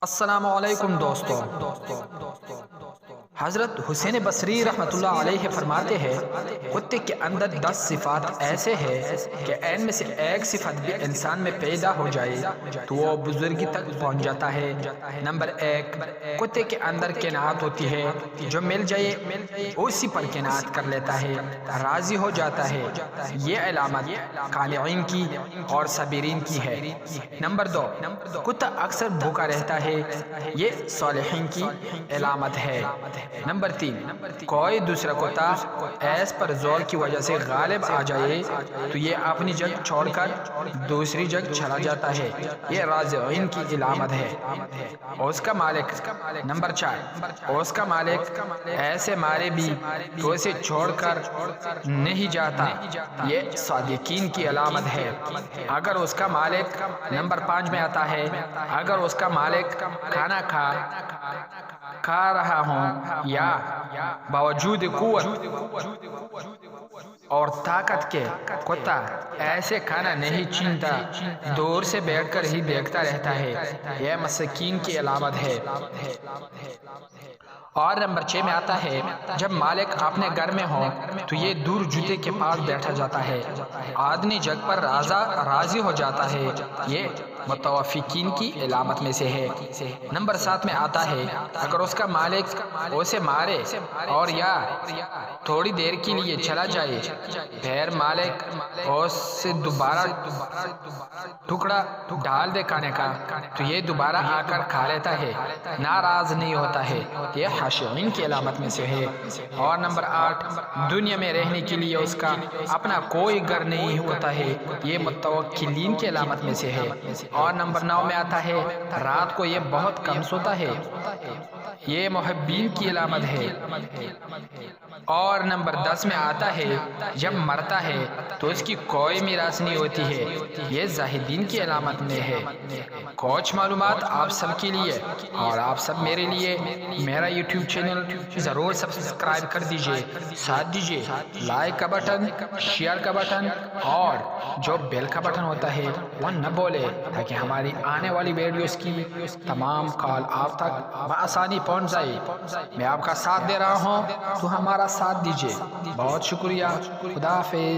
السلام علیکم دوستو۔ حضرت حسین بصری رحمۃ اللہ علیہ فرماتے ہیں کتے کے اندر 10 صفات ایسے ہیں کہ ان میں سے ایک صفت بھی انسان میں پیدا ہو جائے تو وہ بزرگی تک پہنچ جاتا ہے۔ نمبر 1، کتے کے اندر قناعت ہوتی ہے، جو مل جائے اسی پر قناعت کر لیتا ہے، راضی ہو جاتا ہے۔ یہ علامت قانعین کی اور صابرین کی ہے۔ نمبر 2، کتا اکثر بھوکا رہتا ہے، یہ صالحین کی علامت ہے۔ نمبر 3، کوئی دوسرا کتا ایس پر زور کی وجہ سے غالب آ جائے تو یہ اپنی جگہ چھوڑ کر دوسری جگہ چلا جاتا ہے، یہ راضعین کی علامت ہے۔ اس کا مالک نمبر 4، اس کا مالک ایسے مارے بھی تو اسے چھوڑ کر نہیں جاتا، یہ صادقین کی علامت ہے۔ اگر اس کا مالک نمبر 5 میں آتا ہے، اگر اس کا مالک کھانا کھا رہا ہوں یا باوجود قوت اور طاقت کے کتا ایسے کھانا نہیں چھینتا، دور سے بیٹھ کر ہی دیکھتا رہتا ہے، یہ مسکین کی علامت ہے۔ اور نمبر 6 میں آتا ہے، جب مالک اپنے گھر میں ہو تو یہ دور جوتے کے پاس بیٹھا جاتا ہے، آدمی جگ پر راضی ہو جاتا ہے، یہ متوافقین کی علامت میں سے ہے۔ نمبر 7 میں آتا ہے، اگر اس کا مالک اسے مارے اور یا تھوڑی دیر کے لیے چلا جائے، پھر مالک اس سے دوبارہ ٹکڑا ڈال دے کھانے کا تو یہ دوبارہ آ کر کھا لیتا ہے، ناراض نہیں ہوتا ہے، یہ خاشعین کی علامت میں سے ہے۔ اور نمبر 8، دنیا میں رہنے کے لیے اس کا اپنا کوئی گھر نہیں ہوتا ہے، یہ متوکلین کی علامت میں سے ہے۔ اور نمبر 9 میں آتا ہے، رات کو یہ بہت کم سوتا ہے، یہ محبین کی علامت ہے۔ اور نمبر 10 میں آتا ہے، جب مرتا ہے تو اس کی کوئی میراث نہیں ہوتی ہے، یہ زاہدین کی علامت میں ہے۔ کچھ معلومات آپ سب کے لیے اور آپ سب میرے لیے میرا یوٹیوب چینل ضرور سبسکرائب کر دیجئے، ساتھ دیجئے لائک کا بٹن، شیئر کا بٹن اور جو بیل کا بٹن ہوتا ہے وہ نہ بولے، تاکہ ہماری آنے والی ویڈیوز کی تمام کال آپ تک بآسانی پہنچ جائے۔ میں آپ کا ساتھ دے رہا ہوں تو ہمارا ساتھ دیجئے۔ بہت شکریہ۔ خدا حافظ۔